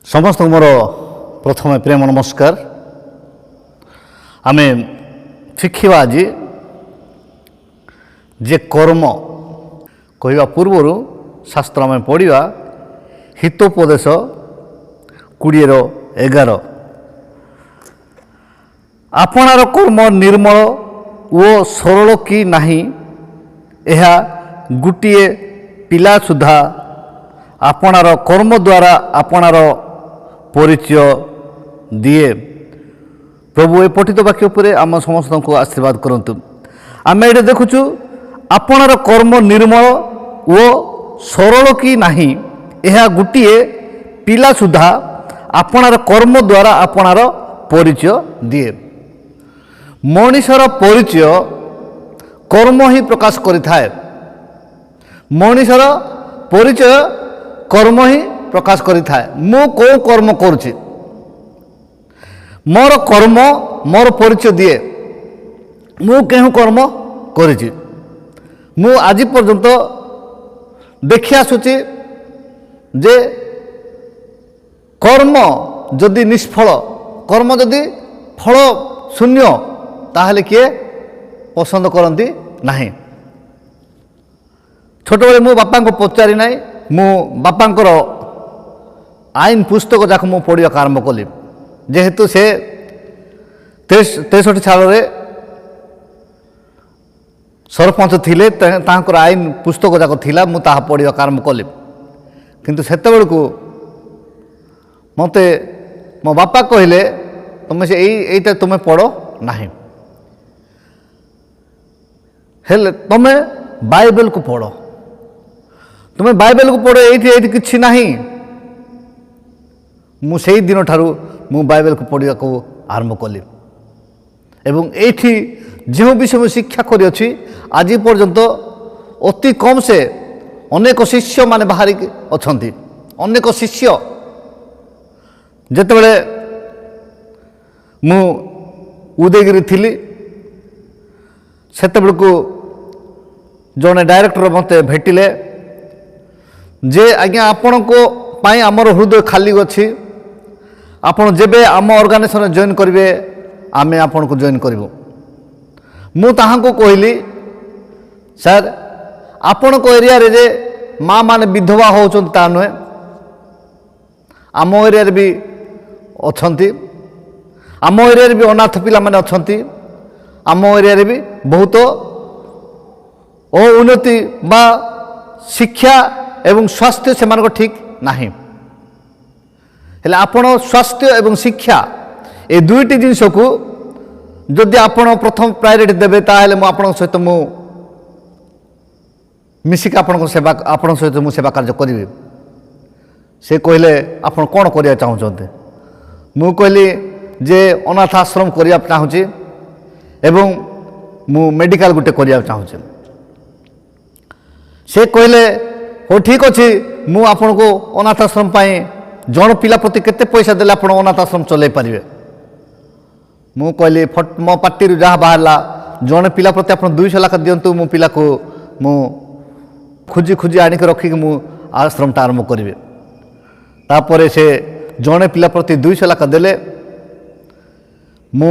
समस्त मोर प्रथम प्रेम नमस्कार। आमे शिखिबा आज जे कर्म कहवा पूर्वर शास्त्र आम पढ़ा हितोपदेश 20:11 आपणार कर्म निर्मल ओ सरल कि नाही एहा गुटिए पिला सुधा आपणार कर्म द्वारा आपणार परिचय दिए। प्रभु ए पठित वाक्य उपरे आम समस्त को आशीर्वाद करंतु। आम ये देखुचु आपणार कर्म निर्मल ओ सरल कि नाही एहा गुटिए पिला सुधा आपणार कर्म द्वारा आपणार परिचय दिए। मनुष्यर परिचय कर्म ही प्रकाश करिथाए। मनुष्यर परिचय कर्म ही प्रकाश करिथाए। मु को कर्म करुछि मोर कर्म मोर परिचय दिए। मु केहु कर्म करिछि मु आज पर्यंत देखि आसुछि जे कर्म जदि निष्फल कर्म जदि फल शून्य ताहले किए पसंद करती नहीं। छोट बेले मो बापा को पचारि नाई मो बापांकर आईन पुस्तक जाक मु पढ़ा आरंभ कली जेहेतु से 63 साल सरपंच थिले तांकर आईन पुस्तक जाक थिला मु ताहा पढ़ा आरंभ कली। किंतु सेते बेलकु मते मो बापा कहले तुम से एटा तुम्हें पढ़ो नहीं हेले तुम बाइबल को पढ़ो तुम्हें बाइबल को पढ़ो ये किसी ना मुझे दिन ठारू मु बाइबल को पढ़ा को आरंभ कली एवं एठी जो विषय में शिक्षा करी अछि आज पर्यंत अति कम से अनेक शिष्य माने बाहरी अछंती। अनेक शिष्य जेतेबेले मु उदयगिरी थिली सेतेबेलकु जने डायरेक्टर मते भेटिले जे आज्ञा आपण को पाई आमर हृदय खाली अछि आपण जेबे आम ऑर्गेनाइजेशन जॉइन करिवे आमे आपण को जॉइन करिवो। मु ताहां को कहली सर आपण को एरिया रे जे माँ माने विधवा होचन ता नुहे आम एरिया रे भी अछंती आम एरिया रे भी अनाथ पिला माने अछंती आम एरिया रे भी बहुत उन्नति बा शिक्षा एवं स्वास्थ्य से मानको ठीक नहीं हेले आपण स्वास्थ्य एवं शिक्षा ए दुईटी जिनिस को जदि आपण प्रथम प्रायोरिटी देबे ताहेले मु आपण सहित मु मिसिक आपण सेवा आपण सहित मु सेवा कार्य करिवे। से कहले आपण कोन करिया चाहउछन्ते मु कहली जे अनाथ आश्रम करिया चाहूची एवं मु मेडिकल गुटे करिया चाहूची। से कहले हो ठीक अच्छे मु आपण को अनाथ आश्रम पाई जन पिला प्रति केते पैसा देले आपण अनाथ आश्रम चलै पारिबे। मु कहली मो पार्टी जहाँ बाहरला जन पिला प्रति आपण 200 लाख दियंतु मु पिला को मु खुजी खुजी आनिक रखिक मु आश्रमटा आरंभ करिवे। तापरे से जन पिला प्रति 200 लाख देले मु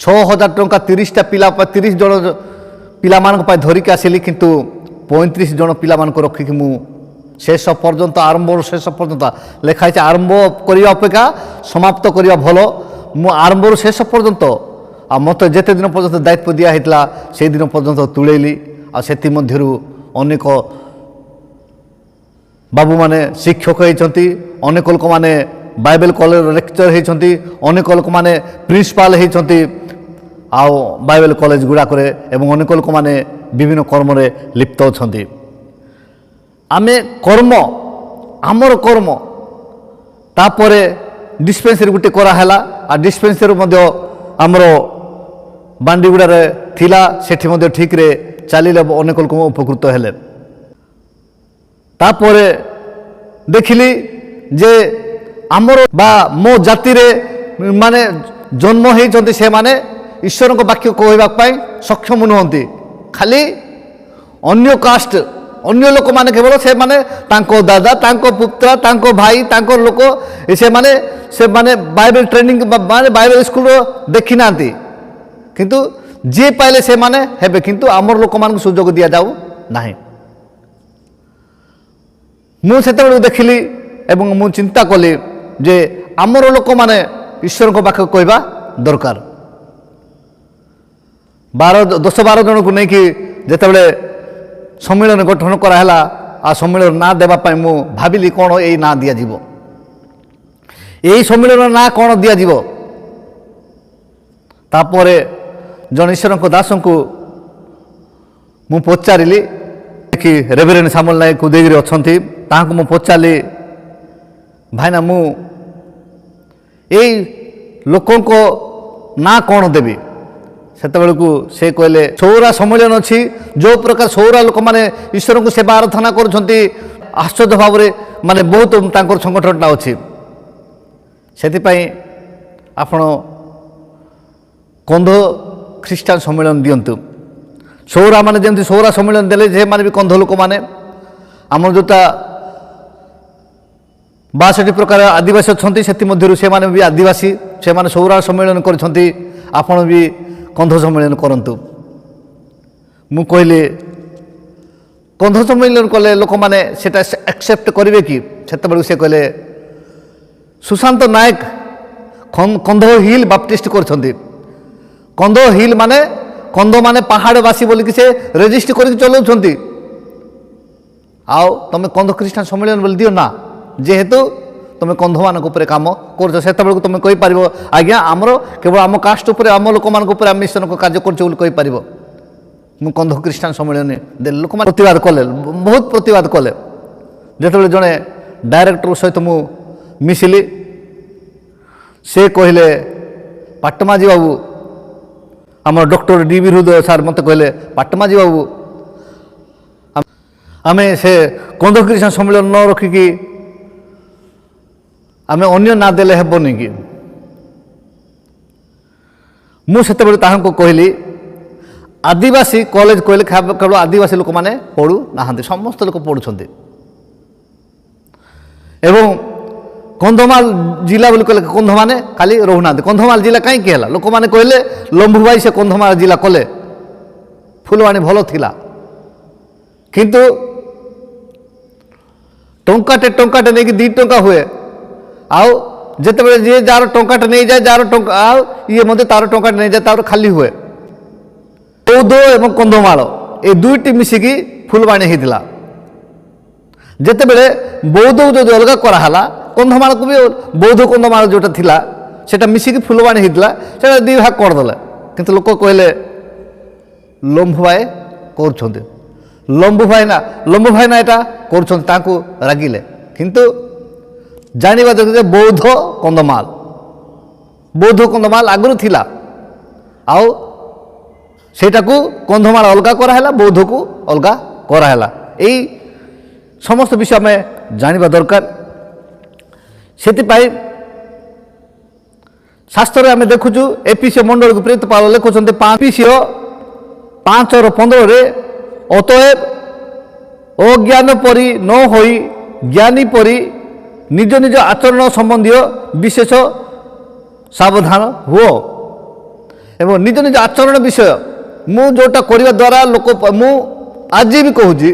6000 टंका 30टा पिला 30 जन पिला मान पाई धरिक आसिली किंतु 35 जन पिला मान को रखिक मु शेष पर्यंत आरंभ शेष पर्यंत लेखाई आरंभ करने अपेक्षा समाप्त करने भल मु आरंभ शेष पर्यंत आ मत जेते दिन पर्यंत दायित्व दिया होता से दिन पर्यंत तुलेली आ सेति मध्यरु अनेक बाबू माने शिक्षक होती अनेक लोक माने बाइबल कॉलेज लेक्चर होती अनेक लोक माने प्रिंसिपाल होती आओ बाइबल कॉलेज गुड़ाक एवं अनेक लोक माने विभिन्न कर्म लिप्त अछंती। आमे कर्म आमर कर्म तापरे डिस्पेंसरी गुटे कराला आ डिस्पेंसरी मध्य आमर बांडीगुड़ा रे थिला सेठी मध्य ठीक रे चलिले अनेक लोक उपकृत हेले। तापरे देखिली जे आमर बा मो जाति रे माने जन्म होइछंती से माने ईश्वर को वाक्य कहवाक सक्षम नुहंती खाली अन्य कास्ट ଅନ୍ୟ ଲୋକମାନେ କେବଳ ସେମାନେ ତାଙ୍କ ଦାଦା ତାଙ୍କ ପୁତ୍ର ତାଙ୍କ ଭାଇ ତାଙ୍କ ଲୋକ ସେମାନେ ବାଇବେଲ ଟ୍ରେନିଂ ମାନେ ବାଇବେଲ ସ୍କୁଲ ଦେଖିନାହାନ୍ତି, କିନ୍ତୁ ଯିଏ ପାଇଲେ ସେମାନେ ହେବେ, କିନ୍ତୁ ଆମର ଲୋକମାନଙ୍କୁ ସୁଯୋଗ ଦିଆଯାଉ ନାହିଁ। ମୁଁ ସେତେବେଳେ ଦେଖିଲି ଏବଂ ମୁଁ ଚିନ୍ତା କଲି ଯେ ଆମର ଲୋକମାନେ ଈଶ୍ୱରଙ୍କ ପାଖକୁ କହିବା ଦରକାର। 10-12 ଜଣକୁ ନେଇକି ଯେତେବେଳେ ସମ୍ମିଳନୀ ଗଠନ କରାହେଲା, ଆଉ ସମ୍ମିଳନୀ ନାଁ ଦେବା ପାଇଁ ମୁଁ ଭାବିଲି କ'ଣ ଏଇ ନାଁ ଦିଆଯିବ, ଏଇ ସମ୍ମିଳନୀର ନାଁ କ'ଣ ଦିଆଯିବ। ତାପରେ ଜଣେ ଈଶ୍ୱରଙ୍କ ଦାସଙ୍କୁ ମୁଁ ପଚାରିଲି କି ରେଭରେଣ୍ଡ ସାମୁଏଲ ନାୟକ ଉଦୟଗିରି ଅଛନ୍ତି, ତାହାଙ୍କୁ ମୁଁ ପଚାରିଲି ଭାଇନା ମୁଁ ଏଇ ଲୋକଙ୍କ ନାଁ କ'ଣ ଦେବି। ସେତେବେଳକୁ ସେ କହିଲେ ସୌରା ସମ୍ମିଳନୀ ଅଛି, ଯେଉଁ ପ୍ରକାର ସୌରା ଲୋକମାନେ ଈଶ୍ୱରଙ୍କୁ ସେବା ଆରାଧନା କରୁଛନ୍ତି, ଆଶ୍ଚର୍ଯ୍ୟ ଭାବରେ ମାନେ ବହୁତ ତାଙ୍କର ସଂଗଠନଟା ଅଛି, ସେଥିପାଇଁ ଆପଣ କନ୍ଧ ଖ୍ରୀଷ୍ଟିଆନ ସମ୍ମିଳନୀ ଦିଅନ୍ତୁ। ସୌରା ମାନେ ଯେମିତି ସୌରା ସମ୍ମିଳନୀ ଦେଲେ ସେମାନେ ବି କନ୍ଧ ଲୋକମାନେ, ଆମର ଯେଉଁଟା 62 ପ୍ରକାର ଆଦିବାସୀ ଅଛନ୍ତି ସେଥିମଧ୍ୟରୁ ସେମାନେ ବି ଆଦିବାସୀ, ସେମାନେ ସୌରା ସମ୍ମିଳନୀ କରିଛନ୍ତି, ଆପଣ ବି କନ୍ଧ ସମ୍ମିଳନୀ କରନ୍ତୁ। ମୁଁ କହିଲି କନ୍ଧ ସମ୍ମିଳନୀ କଲେ ଲୋକମାନେ ସେଟା ଆକ୍ସେପ୍ଟ କରିବେ କି? ସେତେବେଳକୁ ସେ କହିଲେ ସୁଶାନ୍ତ ନାୟକ କନ୍ଧ ହିଲ୍ ବାପ୍ଟିଷ୍ଟ କରିଛନ୍ତି। କନ୍ଧ ହିଲ୍ ମାନେ କନ୍ଧ ମାନେ ପାହାଡ଼ବାସୀ ବୋଲିକି ସେ ରେଜିଷ୍ଟ୍ରି କରିକି ଚଲାଉଛନ୍ତି, ଆଉ ତୁମେ କନ୍ଧ ଖ୍ରୀଷ୍ଟିଆନ ସମ୍ମିଳନୀ ବୋଲି ଦିଅ ନା, ଯେହେତୁ ତୁମେ କନ୍ଧମାନଙ୍କ ଉପରେ କାମ କରୁଛ। ସେତେବେଳକୁ ତୁମେ କହିପାରିବ ଆଜ୍ଞା ଆମର କେବଳ ଆମ କାଷ୍ଟ ଉପରେ ଆମ ଲୋକମାନଙ୍କ ଉପରେ ଆମେ ଈଶ୍ୱରଙ୍କ କାର୍ଯ୍ୟ କରୁଛୁ ବୋଲି କହିପାରିବ। ମୁଁ କନ୍ଧ ଖ୍ରୀଷ୍ଟିଆନ ସମ୍ମିଳନୀ ଦେଲି, ଲୋକମାନେ ପ୍ରତିବାଦ କଲେ, ବହୁତ ପ୍ରତିବାଦ କଲେ। ଯେତେବେଳେ ଜଣେ ଡାଇରେକ୍ଟର ସହିତ ମୁଁ ମିଶିଲି, ସେ କହିଲେ ପାଟମାଝୀ ବାବୁ, ଆମର ଡକ୍ଟର ଡି.ବି. ହୃଦୟ ସାର୍ ମୋତେ କହିଲେ ପାଟମାଝୀ ବାବୁ ଆମେ ସେ କନ୍ଧ ଖ୍ରୀଷ୍ଟିଆନ ସମ୍ମିଳନୀ ନ ରଖିକି ଆମେ ଅନ୍ୟ ନାଁ ଦେଲେ ହେବନି କି? ମୁଁ ସେତେବେଳେ ତାହାଙ୍କୁ କହିଲି ଆଦିବାସୀ କଲେଜ କହିଲେ କେବଳ ଆଦିବାସୀ ଲୋକମାନେ ପଢ଼ୁନାହାନ୍ତି, ସମସ୍ତ ଲୋକ ପଢ଼ୁଛନ୍ତି। ଏବଂ କନ୍ଧମାଳ ଜିଲ୍ଲା ବୋଲି କହିଲେ କନ୍ଧମାନେ ଖାଲି ରହୁନାହାନ୍ତି। କନ୍ଧମାଳ ଜିଲ୍ଲା କାହିଁକି ହେଲା? ଲୋକମାନେ କହିଲେ ଲମ୍ଭୁଭାଇ ସେ କନ୍ଧମାଳ ଜିଲ୍ଲା କଲେ, ଫୁଲବାଣୀ ଭଲ ଥିଲା, କିନ୍ତୁ ଟଙ୍କାଟେ ନେଇକି 2 ଟଙ୍କା ହୁଏ, ଆଉ ଯେତେବେଳେ ଯିଏ ଯାହାର ଟଙ୍କାଟେ ନେଇଯାଏ, ଯାହାର ଟଙ୍କା ଆଉ ଇଏ ମଧ୍ୟ ତାର ଟଙ୍କାଟେ ନେଇଯାଏ, ତାର ଖାଲି ହୁଏ। ବୌଦ୍ଧ ଏବଂ କନ୍ଧମାଳ ଏ ଦୁଇଟି ମିଶିକି ଫୁଲବାଣୀ ହେଇଥିଲା। ଯେତେବେଳେ ବୌଦ୍ଧକୁ ଯଦି ଅଲଗା କରାହେଲା, କନ୍ଧମାଳକୁ ବି ବୌଦ୍ଧ କନ୍ଧମାଳ ଯେଉଁଟା ଥିଲା ସେଇଟା ମିଶିକି ଫୁଲବାଣୀ ହେଇଥିଲା, ସେଇଟା 2 ଭାଗ କରିଦେଲେ। କିନ୍ତୁ ଲୋକ କହିଲେ ଲମ୍ଭୁଭାଇ କରୁଛନ୍ତି, ଲମ୍ଭୁଭାଇ ନା ଏଇଟା କରୁଛନ୍ତି, ତାଙ୍କୁ ରାଗିଲେ। କିନ୍ତୁ ଜାଣିବା ଦରକାର ଯେ ବୌଦ୍ଧ କନ୍ଧମାଳ ଆଗରୁ ଥିଲା, ଆଉ ସେଇଟାକୁ କନ୍ଧମାଳ ଅଲଗା କରାହେଲା, ବୌଦ୍ଧକୁ ଅଲଗା କରାହେଲା। ଏଇ ସମସ୍ତ ବିଷୟ ଆମେ ଜାଣିବା ଦରକାର। ସେଥିପାଇଁ ଶାସ୍ତ୍ରରେ ଆମେ ଦେଖୁଛୁ ଏପିସିଓ ମଣ୍ଡଳକୁ ପ୍ରେରିତପାଳ ଲେଖୁଛନ୍ତି 5:15 ଅତଏବ ଅଜ୍ଞାନ ପରି ନ ହୋଇ ଜ୍ଞାନୀ ପରି ନିଜ ନିଜ ଆଚରଣ ସମ୍ବନ୍ଧୀୟ ବିଶେଷ ସାବଧାନ ହୁଅ। ଏବଂ ନିଜ ନିଜ ଆଚରଣ ବିଷୟ ମୁଁ ଯେଉଁଟା କରିବା ଦ୍ୱାରା ଲୋକ, ମୁଁ ଆଜି ବି କହୁଛି,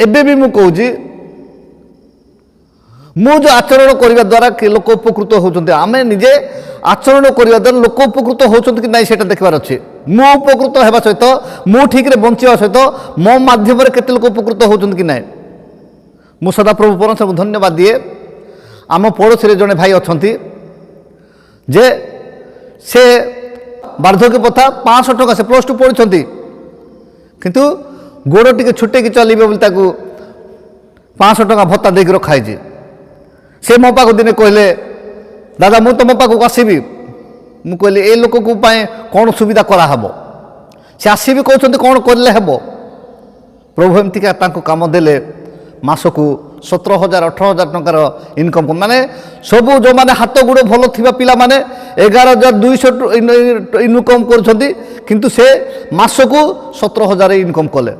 ଏବେ ବି ମୁଁ କହୁଛି, ମୁଁ ଯେଉଁ ଆଚରଣ କରିବା ଦ୍ୱାରା କି ଲୋକ ଉପକୃତ ହେଉଛନ୍ତି, ଆମେ ନିଜେ ଆଚରଣ କରିବା ଦ୍ୱାରା ଲୋକ ଉପକୃତ ହେଉଛନ୍ତି କି ନାହିଁ ସେଇଟା ଦେଖିବାର ଅଛି। ମୁଁ ଉପକୃତ ହେବା ସହିତ, ମୁଁ ଠିକରେ ବଞ୍ଚିବା ସହିତ ମୋ ମାଧ୍ୟମରେ କେତେ ଲୋକ ଉପକୃତ ହେଉଛନ୍ତି କି ନାହିଁ। ମୁଁ ସଦାପ୍ରଭୁ ପରମେଶ୍ୱରଙ୍କୁ ଧନ୍ୟବାଦ ଦିଏ। ଆମ ପଡ଼ୋଶୀରେ ଜଣେ ଭାଇ ଅଛନ୍ତି ଯେ ସେ ବାର୍ଦ୍ଧକ୍ୟ ଭତ୍ତା 500 ଟଙ୍କା, ସେ +2 ପଢ଼ୁଛନ୍ତି, କିନ୍ତୁ ଗୋଡ଼ ଟିକେ ଛୁଟେଇକି ଚାଲିବେ ବୋଲି ତାକୁ 500 ଟଙ୍କା ଭତ୍ତା ଦେଇକି ରଖାହେଇଛି। ସେ ମୋ ପାଖକୁ ଦିନେ କହିଲେ ଦାଦା ମୁଁ ତୁମ ପାଖକୁ ଆସିବି। ମୁଁ କହିଲି ଏ ଲୋକକୁ ପାଇଁ କ'ଣ ସୁବିଧା କରାହେବ? ସେ ଆସିବି କହୁଛନ୍ତି, କ'ଣ କରିଲେ ହେବ? ପ୍ରଭୁ ଏମିତିକା ତାଙ୍କୁ କାମ ଦେଲେ ମାସକୁ 17,000 18,000 ଟଙ୍କାର ଇନକମ୍, ମାନେ ସବୁ ଯେଉଁମାନେ ହାତ ଗୋଡ଼ ଭଲ ଥିବା ପିଲାମାନେ 11,200 ଇନକମ୍ କରୁଛନ୍ତି, କିନ୍ତୁ ସେ ମାସକୁ 17,000 ଇନକମ୍ କଲେ।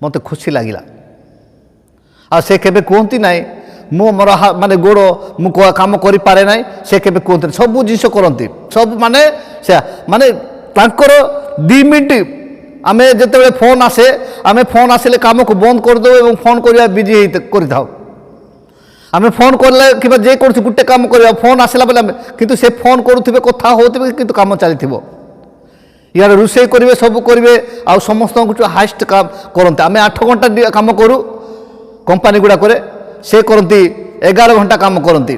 ମୋତେ ଖୁସି ଲାଗିଲା। ଆଉ ସେ କେବେ କୁହନ୍ତି ନାହିଁ ମୁଁ ମୋର ମାନେ ଗୋଡ଼ ମୁଁ କାମ କରିପାରେ ନାହିଁ, ସେ କେବେ କୁହନ୍ତିନି, ସବୁ ଜିନିଷ କରନ୍ତି ସବୁ ମାନେ ସେ ମାନେ ତାଙ୍କର 2 ମିନିଟ୍ ଆମେ ଯେତେବେଳେ ଫୋନ୍ ଆସେ ଆମେ ଫୋନ୍ ଆସିଲେ କାମକୁ ବନ୍ଦ କରିଦେଉ ଏବଂ ଫୋନ୍ କରିବା ବିଜି କରିଥାଉ। ଆମେ ଫୋନ୍ କଲେ କିମ୍ବା ଯେକୌଣସି ଗୋଟେ କାମ କରିବା ଫୋନ୍ ଆସିଲା ବେଲେ ଆମେ କିନ୍ତୁ ସେ ଫୋନ୍ କରୁଥିବେ କଥା ହେଉଥିବେ କିନ୍ତୁ କାମ ଚାଲିଥିବ। ଇଆଡ଼େ ରୋଷେଇ କରିବେ ସବୁ କରିବେ ଆଉ ସମସ୍ତଙ୍କୁ ହାଏଷ୍ଟ କାମ କରନ୍ତି। ଆମେ 8 ଘଣ୍ଟା କାମ କରୁ କମ୍ପାନୀ ଗୁଡ଼ାକରେ, ସେ କରନ୍ତି 11 ଘଣ୍ଟା କାମ କରନ୍ତି।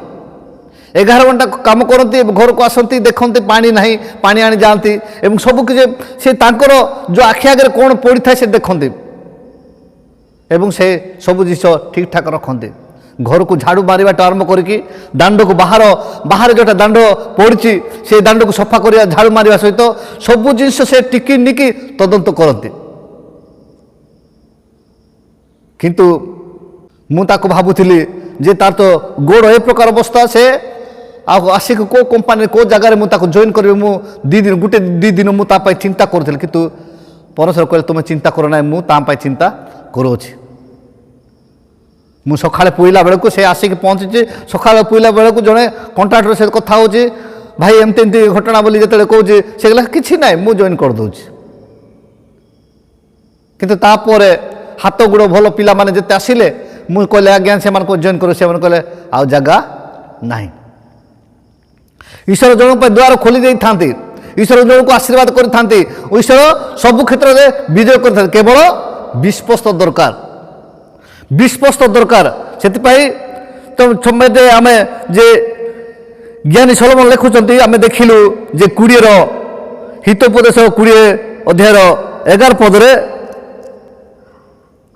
11 ଘଣ୍ଟା କାମ କରନ୍ତି, ଘରକୁ ଆସନ୍ତି ଦେଖନ୍ତି ପାଣି ନାହିଁ, ପାଣି ଆଣି ଯାଆନ୍ତି ଏବଂ ସବୁକିଛି ସେ ତାଙ୍କର ଯେଉଁ ଆଖି ଆଗରେ କ'ଣ ପଡ଼ିଥାଏ ସେ ଦେଖନ୍ତି ଏବଂ ସେ ସବୁ ଜିନିଷ ଠିକ୍ଠାକ୍ ରଖନ୍ତି। ଘରକୁ ଝାଡ଼ୁ ମାରିବାଠୁ ଆରମ୍ଭ କରିକି ଦାଣ୍ଡକୁ ବାହାରେ ଯେଉଁଟା ଦାଣ୍ଡ ପଡ଼ିଛି ସେ ଦାଣ୍ଡକୁ ସଫା କରିବା ଝାଡ଼ୁ ମାରିବା ସହିତ ସବୁ ଜିନିଷ ସେ ଟିକି ନିକି ତଦନ୍ତ କରନ୍ତି। କିନ୍ତୁ ମୁଁ ତାକୁ ଭାବୁଥିଲି ଯେ ତାର ତ ଗୋଡ଼ ଏ ପ୍ରକାର ଅବସ୍ଥା, ସେ ଆଉ ଆସିକି କେଉଁ କମ୍ପାନୀରେ କେଉଁ ଜାଗାରେ ମୁଁ ତାକୁ ଜଏନ୍ କରିବି, ମୁଁ 2 ଦିନ ମୁଁ ତା ପାଇଁ ଚିନ୍ତା କରୁଥିଲି। କିନ୍ତୁ ପରମେଶ୍ୱର କହିଲେ ତୁମେ ଚିନ୍ତା କର ନାହିଁ, ମୁଁ ତା ପାଇଁ ଚିନ୍ତା କରୁଅଛି। ମୁଁ ସକାଳେ ପୁଇଲା ବେଳକୁ ସେ ଆସିକି ପହଞ୍ଚିଛି, ସକାଳେ ପୁଇଲା ବେଳକୁ ଜଣେ କଣ୍ଟ୍ରାକ୍ଟର ସହିତ କଥା ହେଉଛି, ଭାଇ ଏମିତି ଏମିତି ଘଟଣା ବୋଲି ଯେତେବେଳେ କହୁଛି ସେ କହିଲା କିଛି ନାହିଁ ମୁଁ ଜଏନ୍ କରିଦେଉଛି। କିନ୍ତୁ ତାପରେ ହାତ ଗୋଡ଼ ଭଲ ପିଲାମାନେ ଯେତେ ଆସିଲେ ମୁଁ କହିଲେ ଆଜ୍ଞା ସେମାନଙ୍କୁ ଜଏନ୍ କରୁ, ସେମାନେ କହିଲେ ଆଉ ଜାଗା ନାହିଁ। ଈଶ୍ୱର ଜଣଙ୍କ ପାଇଁ ଦ୍ୱାର ଖୋଲି ଦେଇଥାନ୍ତି, ଈଶ୍ୱର ଜଣଙ୍କୁ ଆଶୀର୍ବାଦ କରିଥାନ୍ତି, ଈଶ୍ୱର ସବୁ କ୍ଷେତ୍ରରେ ବିଜୟ କରିଥାନ୍ତି, କେବଳ ବିଶ୍ୱସ୍ତ ଦରକାର, ବିଶ୍ୱସ୍ତ ଦରକାର। ସେଥିପାଇଁ ତ ସମୟରେ ଆମେ ଯେ ଜ୍ଞାନୀ ସଲୋମନ ଲେଖୁଛନ୍ତି ଆମେ ଦେଖିଲୁ ଯେ 20ର ହିତୋପଦେଶ 20 ଅଧ୍ୟାୟର 11 ପଦରେ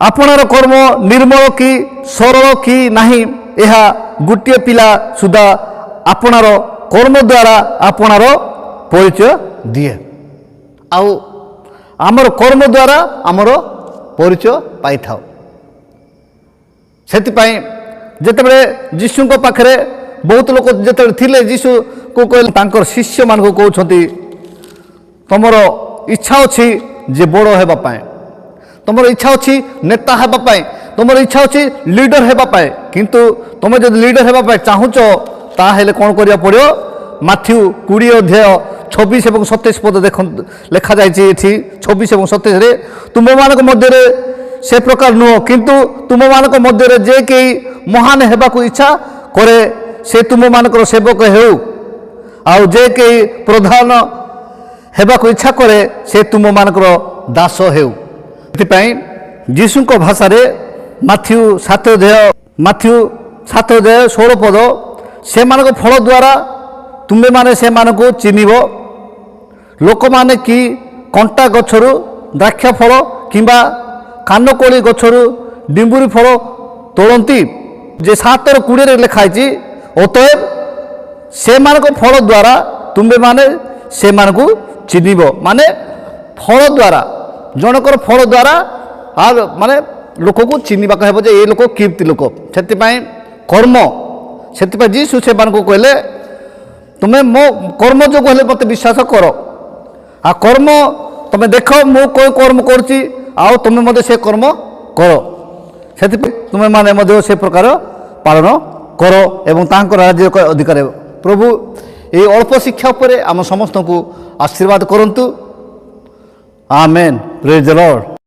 ଆପଣାର କର୍ମ ନିର୍ମଳ କି ସରଳ କି ନାହିଁ ଏହା ଗୋଟିଏ ପିଲା ସୁଦ୍ଧା ଆପଣାର କର୍ମ ଦ୍ୱାରା ଆପଣାର ପରିଚୟ ଦିଏ। ଆଉ ଆମର କର୍ମ ଦ୍ୱାରା ଆମର ପରିଚୟ ପାଇଥାଉ। ସେଥିପାଇଁ ଯେତେବେଳେ ଯୀଶୁଙ୍କ ପାଖରେ ବହୁତ ଲୋକ ଯେତେବେଳେ ଥିଲେ ଯୀଶୁକୁ କହିଲେ ତାଙ୍କର ଶିଷ୍ୟମାନଙ୍କୁ କହୁଛନ୍ତି ତୁମର ଇଚ୍ଛା ଅଛି ଯେ ବଡ଼ ହେବା ପାଇଁ, ତୁମର ଇଚ୍ଛା ଅଛି ନେତା ହେବା ପାଇଁ, ତୁମର ଇଚ୍ଛା ଅଛି ଲିଡର ହେବା ପାଇଁ, କିନ୍ତୁ ତୁମେ ଯଦି ଲିଡର ହେବା ପାଇଁ ଚାହୁଁଛ ତାହେଲେ କ'ଣ କରିବାକୁ ପଡ଼ିବ? ମାଥ୍ୟୁ 20 ଅଧ୍ୟାୟ 26 ଏବଂ 27 ପଦ ଦେଖନ୍ତୁ ଲେଖାଯାଇଛି ଏଠି 26 ଏବଂ 27ରେ ତୁମମାନଙ୍କ ମଧ୍ୟରେ ସେ ପ୍ରକାର ନୁହଁ, କିନ୍ତୁ ତୁମମାନଙ୍କ ମଧ୍ୟରେ ଯେ କେହି ମହାନ ହେବାକୁ ଇଚ୍ଛା କରେ ସେ ତୁମମାନଙ୍କର ସେବକ ହେଉ, ଆଉ ଯେ କେହି ପ୍ରଧାନ ହେବାକୁ ଇଚ୍ଛା କରେ ସେ ତୁମମାନଙ୍କର ଦାସ ହେଉ। ସେଥିପାଇଁ ଯୀଶୁଙ୍କ ଭାଷାରେ ମାଥ୍ୟୁ 7 ଅଧ୍ୟାୟ 16 ପଦ ସେମାନଙ୍କ ଫଳ ଦ୍ୱାରା ତୁମେମାନେ ସେମାନଙ୍କୁ ଚିହ୍ନିବ। ଲୋକମାନେ କି କଣ୍ଟା ଗଛରୁ ଦ୍ରାକ୍ଷା ଫଳ କିମ୍ବା କାନକୋଳି ଗଛରୁ ଡିମ୍ବୁରି ଫଳ ତୋଳନ୍ତି? ଯେ 7:20 ଲେଖା ହେଇଛି ଅତଏବ ସେମାନଙ୍କ ଫଳ ଦ୍ୱାରା ତୁମେମାନେ ସେମାନଙ୍କୁ ଚିହ୍ନିବ। ମାନେ ଫଳ ଦ୍ୱାରା ଜଣଙ୍କର ଫଳ ଦ୍ୱାରା ଆଉ ମାନେ ଲୋକକୁ ଚିହ୍ନିବାକୁ ହେବ ଯେ ଏ ଲୋକ କୀର୍ତ୍ତି ଲୋକ। ସେଥିପାଇଁ କର୍ମ, ସେଥିପାଇଁ ଯୀଶୁ ସେମାନଙ୍କୁ କହିଲେ ତୁମେ ମୋ କର୍ମ ଯୋଗୁଁ ହେଲେ ମୋତେ ବିଶ୍ୱାସ କର, ଆଉ କର୍ମ ତୁମେ ଦେଖ ମୁଁ କେଉଁ କର୍ମ କରୁଛି ଆଉ ତୁମେ ମଧ୍ୟ ସେ କର୍ମ କର। ସେଥିପାଇଁ ତୁମେମାନେ ମଧ୍ୟ ସେ ପ୍ରକାର ପାଳନ କର ଏବଂ ତାଙ୍କର ରାଜ୍ୟ ଅଧିକାର ହେବ। ପ୍ରଭୁ ଏହି ଅଳ୍ପ ଶିକ୍ଷା ଉପରେ ଆମ ସମସ୍ତଙ୍କୁ ଆଶୀର୍ବାଦ କରନ୍ତୁ। ଆମେନ୍। ପ୍ରେଜ୍ ଦ ଲର୍ଡ।